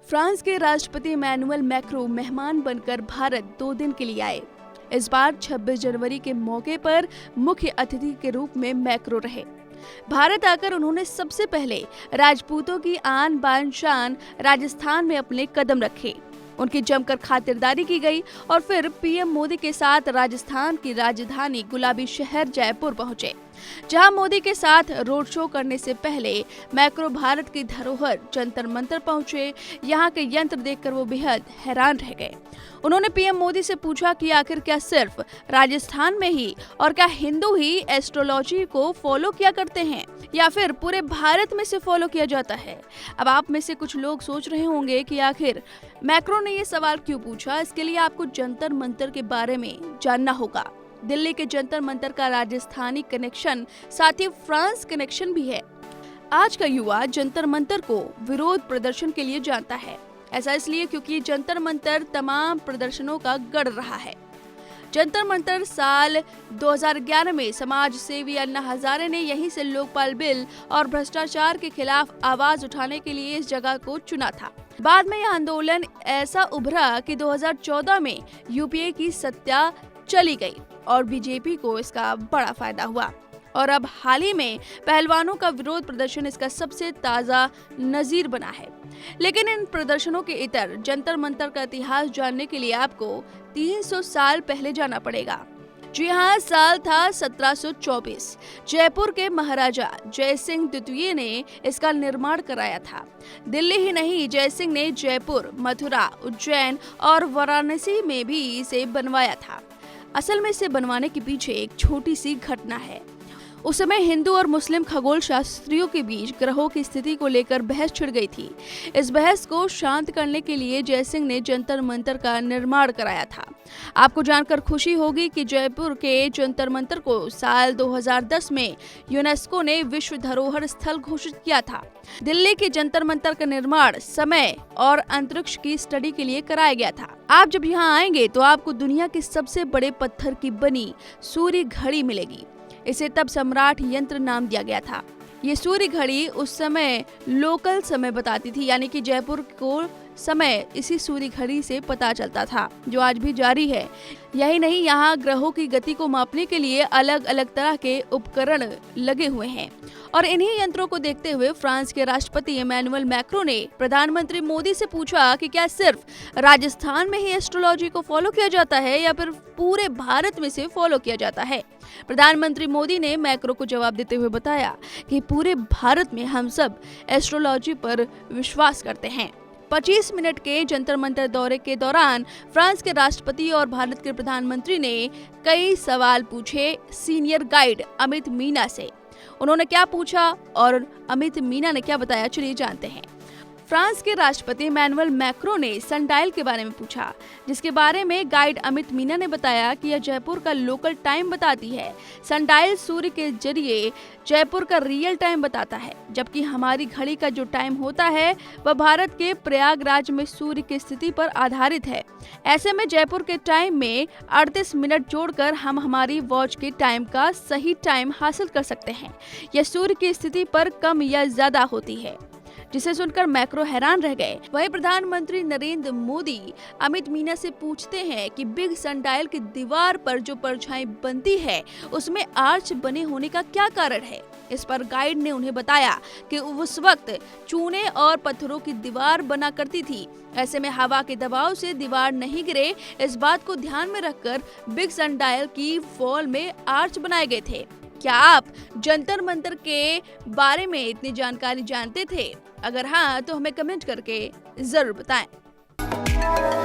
France के राष्ट्रपति Emmanuel Macron मेहमान बनकर भारत 2 दिन के लिए आए। इस बार 26 जनवरी के मौके पर मुख्य अतिथि के रूप में मैक्रो रहे। भारत आकर उन्होंने सबसे पहले राजपूतों की आन बान शान राजस्थान में अपने कदम रखे। उनकी जमकर खातिरदारी की गई और फिर पीएम मोदी के साथ राजस्थान की राजधानी गुलाबी शहर जयपुर पहुंचे, जहां मोदी के साथ रोड शो करने से पहले मैक्रो भारत की धरोहर जंतर मंतर पहुंचे। यहां के यंत्र देखकर वो बेहद हैरान रह गए। उन्होंने पीएम मोदी से पूछा कि आखिर क्या सिर्फ राजस्थान में ही और क्या हिंदू ही एस्ट्रोलॉजी को फॉलो किया करते हैं या फिर पूरे भारत में से फॉलो किया जाता है। अब आप में से कुछ लोग सोच रहे होंगे कि आखिर मैक्रो ने ये सवाल क्यों पूछा। इसके लिए आपको जंतर मंतर के बारे में जानना होगा। दिल्ली के जंतर मंतर का राजस्थानी कनेक्शन साथ ही फ्रांस कनेक्शन भी है। आज का युवा जंतर मंतर को विरोध प्रदर्शन के लिए जानता है। ऐसा इसलिए क्योंकि जंतर मंतर तमाम प्रदर्शनों का गढ़ रहा है। जंतर मंतर साल 2011 में समाज सेवी अन्ना हजारे ने यहीं से लोकपाल बिल और भ्रष्टाचार के खिलाफ आवाज उठाने के लिए इस जगह को चुना था। बाद में यह आंदोलन ऐसा उभरा कि 2014 में यूपीए की सत्ता चली गई और बीजेपी को इसका बड़ा फायदा हुआ। और अब हाल ही में पहलवानों का विरोध प्रदर्शन इसका सबसे ताजा नजीर बना है। लेकिन इन प्रदर्शनों के इतर जंतर मंतर का इतिहास जानने के लिए आपको 300 साल पहले जाना पड़ेगा। जी हाँ, साल था 1724। जयपुर के महाराजा जय सिंह द्वितीय ने इसका निर्माण कराया था। दिल्ली ही नहीं, जय सिंह ने जयपुर, मथुरा, उज्जैन और वाराणसी में भी इसे बनवाया था। असल में इसे बनवाने के पीछे एक छोटी सी घटना है। उस समय हिंदू और मुस्लिम खगोल शास्त्रियों के बीच ग्रहों की स्थिति को लेकर बहस छिड़ गई थी। इस बहस को शांत करने के लिए जय सिंह ने जंतर मंतर का निर्माण कराया था। आपको जानकर खुशी होगी कि जयपुर के जंतर मंतर को साल 2010 में यूनेस्को ने विश्व धरोहर स्थल घोषित किया था। दिल्ली के जंतर मंतर का निर्माण समय और अंतरिक्ष की स्टडी के लिए कराया गया था। आप जब यहाँ आएंगे तो आपको दुनिया के सबसे बड़े पत्थर की बनी सूर्य घड़ी मिलेगी। इसे तब सम्राट यंत्र नाम दिया गया था। ये सूर्य घड़ी उस समय लोकल समय बताती थी, यानी कि जयपुर को समय इसी सूर्य घड़ी से पता चलता था, जो आज भी जारी है। यही नहीं, यहाँ ग्रहों की गति को मापने के लिए अलग अलग तरह के उपकरण लगे हुए हैं। और इन्हीं यंत्रों को देखते हुए फ्रांस के राष्ट्रपति इमैनुअल मैक्रो ने प्रधानमंत्री मोदी से पूछा कि क्या सिर्फ राजस्थान में ही एस्ट्रोलॉजी को फॉलो किया जाता है या फिर पूरे भारत में से फॉलो किया जाता है। प्रधानमंत्री मोदी ने मैक्रो को जवाब देते हुए बताया कि पूरे भारत में हम सब एस्ट्रोलॉजी पर विश्वास करते हैं। 25 मिनट के जंतर मंतर दौरे के दौरान फ्रांस के राष्ट्रपति और भारत के प्रधानमंत्री ने कई सवाल पूछे सीनियर गाइड अमित मीना से। उन्होंने क्या पूछा और अमित मीना ने क्या बताया, चलिए जानते हैं। फ्रांस के राष्ट्रपति इमैनुअल मैक्रो ने सनडायल के बारे में पूछा, जिसके बारे में गाइड अमित मीना ने बताया कि यह जयपुर का लोकल टाइम बताती है। सनडायल सूर्य के जरिए जयपुर का रियल टाइम बताता है, जबकि हमारी घड़ी का जो टाइम होता है वह भारत के प्रयागराज में सूर्य की स्थिति पर आधारित है। ऐसे में जयपुर के टाइम में 38 मिनट जोड़कर हम हमारी वॉच के टाइम का सही टाइम हासिल कर सकते हैं। यह सूर्य की स्थिति पर कम या ज्यादा होती है, जिसे सुनकर मैक्रो हैरान रह गए। वहीं प्रधानमंत्री नरेंद्र मोदी अमित मीना से पूछते हैं कि बिग सनडायल की दीवार पर जो परछाई बनती है उसमें आर्च बने होने का क्या कारण है। इस पर गाइड ने उन्हें बताया कि उस वक्त चूने और पत्थरों की दीवार बना करती थी। ऐसे में हवा के दबाव से दीवार नहीं गिरे, इस बात को ध्यान में रखकर बिग सनडायल की वॉल में आर्च बनाए गए थे। क्या आप जंतर मंतर के बारे में इतनी जानकारी जानते थे? अगर हाँ, तो हमें कमेंट करके जरूर बताएं।